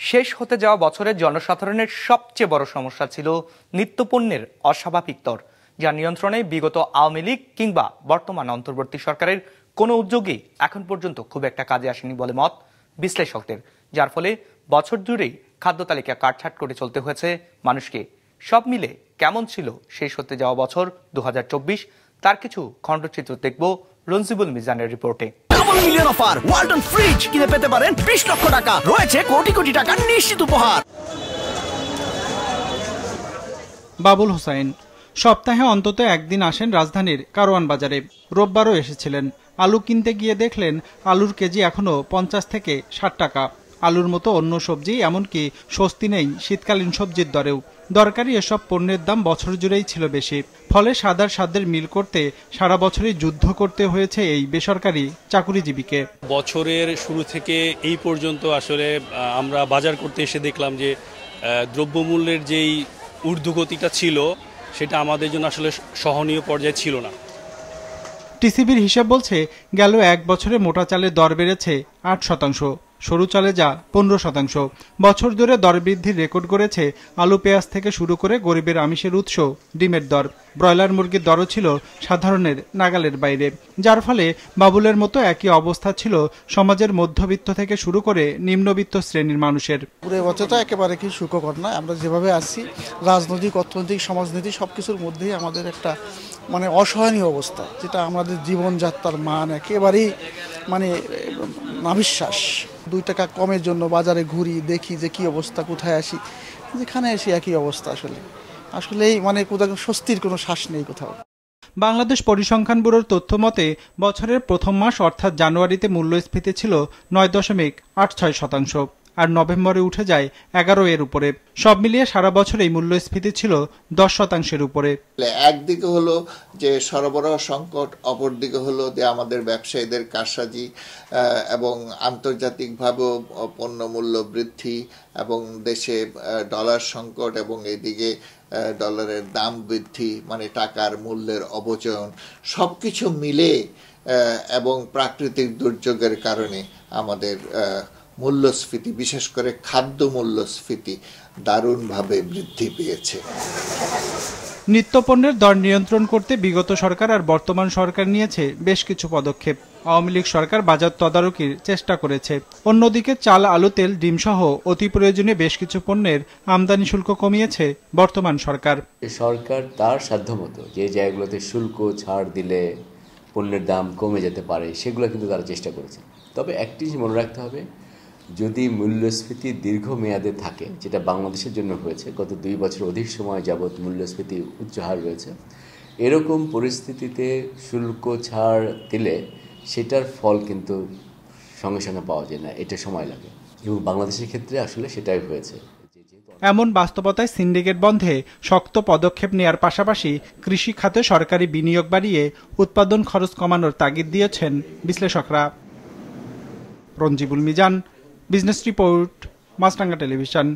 শেষ হতে যাওয়া বছরের জনসাধারণের সবচেয়ে বড় সমস্যা ছিল নিত্যপণ্যের অস্বাভাবিক দর, যা নিয়ন্ত্রণে বিগত আওয়ামী লীগ কিংবা বর্তমান অন্তর্বর্তী সরকারের কোনো উদ্যোগই এখন পর্যন্ত খুব একটা কাজে আসেনি বলে মত বিশ্লেষকদের, যার ফলে বছর জুড়েই খাদ্য তালিকা কাটছাট করে চলতে হয়েছে মানুষকে। সব মিলে কেমন ছিল শেষ হতে যাওয়া বছর 2024, তার কিছু খণ্ডচিত্র দেখব রঞ্জিবুল মিজানের রিপোর্টে। Double million offer Walton fridge কিনে পেতে পারেন 20 লক্ষ টাকা, রয়েছে কোটি কোটি টাকার নিশ্চিত উপহার। বাবুল হোসাইন সপ্তাহে অন্তত একদিন আসেন রাজধানীর কারওয়ান বাজারে। রোববারও এসেছিলেন। আলু কিনতে গিয়ে দেখলেন আলুর কেজি এখনো 50 থেকে 60 টাকা। আলুর মতো অন্য সবজি, এমনকি স্বস্তি নেই শীতকালীন সবজির দরেও। দরকারি এসব পণ্যের দাম বছর জুড়েই ছিল বেশি, ফলে সাদার সাধ্যের মিল করতে সারা বছরই যুদ্ধ করতে হয়েছে এই বেসরকারি চাকুরিজীবীকে। বছরের শুরু থেকে এই পর্যন্ত আসলে আমরা বাজার করতে এসে দেখলাম যে দ্রব্যমূল্যের যেই ঊর্ধ্বগতিটা ছিল সেটা আমাদের জন্য আসলে সহনীয় পর্যায়ে ছিল না। টিসিবির হিসাব বলছে গেল এক বছরে মোটা চালের দর বেড়েছে 8%, সরু চালে যা 15%। বছর ধরে দর বৃদ্ধির রেকর্ড করেছে আলু, পেঁয়াজ থেকে শুরু করে গরিবের আমিষের উৎস ডিমের দর। ব্রয়লার মুরগির দরও ছিল সাধারণের নাগালের বাইরে, যার ফলে বাবুলের মতো একই অবস্থা ছিল সমাজের মধ্যবিত্ত থেকে শুরু করে নিম্নবিত্ত শ্রেণীর মানুষের। পুরো বছরটা একেবারে কি সুখকর না। আমরা যেভাবে আছি, রাজনৈতিক, অর্থনৈতিক, সমাজনীতি সবকিছুর মধ্যেই আমাদের একটা অসহনীয় অবস্থা, যেটা আমাদের জীবনযাত্রার মান একেবারেই নাবিশ্বাস। 2 টাকা কমের জন্য বাজারে ঘুরি, দেখি যে কি অবস্থা, কোথায় আসি, যেখানে আসি একই অবস্থা। আসলেই কোথাও স্বস্তির কোনো শ্বাস নেই কোথাও। বাংলাদেশ পরিসংখ্যান ব্যুরোর তথ্য মতে বছরের প্রথম মাস অর্থাৎ জানুয়ারিতে মূল্যস্ফীতি ছিল 9.86%, আর নভেম্বরে উঠে যায় 11 উপরে। সব মিলিয়ে সারা বছর এই মূল্যস্ফীতি ছিল 10% উপরে। একদিকে হলো যে সরবরাহ সংকট, অপরদিকে হলো যে আমাদের ব্যবসায়ীদের কারসাজি এবং আন্তর্জাতিকভাবেও পণ্য মূল্য বৃদ্ধি এবং দেশে ডলার সংকট এবং এদিকে ডলারের দাম বৃদ্ধি, টাকার মূল্যের অবচয়ন, সবকিছু মিলে এবং প্রাকৃতিক দুর্যোগের কারণে আমাদের মূল্যস্ফীতি, বিশেষ করে খাদ্য মূল্যস্ফীতি দারুণভাবে বৃদ্ধি পেয়েছে। নিত্যপণ্যের দর নিয়ন্ত্রণ করতে বিগত সরকার আর বর্তমান সরকার নিয়েছে বেশ কিছু পদক্ষেপ। আওয়ামী লীগ সরকার বাজার তদারকির চেষ্টা করেছে। অন্যদিকে চাল, আলু, তেল, ডিম সহ অতি প্রয়োজনীয় বেশ কিছু পণ্যের আমদানি শুল্ক কমিয়েছে বর্তমান সরকার। সরকার তার সাধ্যমতো যে জায়গাগুলোতে শুল্ক ছাড় দিলে পণ্যের দাম কমে যেতে পারে সেগুলো কিন্তু তারা চেষ্টা করেছে। তবে একটি জিনিস মনে রাখতে হবে, যদি মূল্যস্ফীতি দীর্ঘমেয়াদে থাকে, যেটা বাংলাদেশের জন্য হয়েছে, গত 2 বছর অধিক সময় যাবৎ মূল্যস্ফীতি উচ্চ হার রয়েছে, এরকম পরিস্থিতিতে শুল্ক ছাড় দিলে সেটার ফল কিন্তু সঙ্গে সঙ্গে পাওয়া যায় না, এটা সময় লাগে, এবং বাংলাদেশের ক্ষেত্রে আসলে সেটাই হয়েছে। এমন বাস্তবতায় সিন্ডিকেট বন্ধে শক্ত পদক্ষেপ নেওয়ার পাশাপাশি কৃষি খাতে সরকারি বিনিয়োগ বাড়িয়ে উৎপাদন খরচ কমানোর তাগিদ দিয়েছেন বিশ্লেষকরা। রঞ্জিবুল মিজান, বিজনেস রিপোর্ট, মাছরাঙ্গা টেলিভিশন।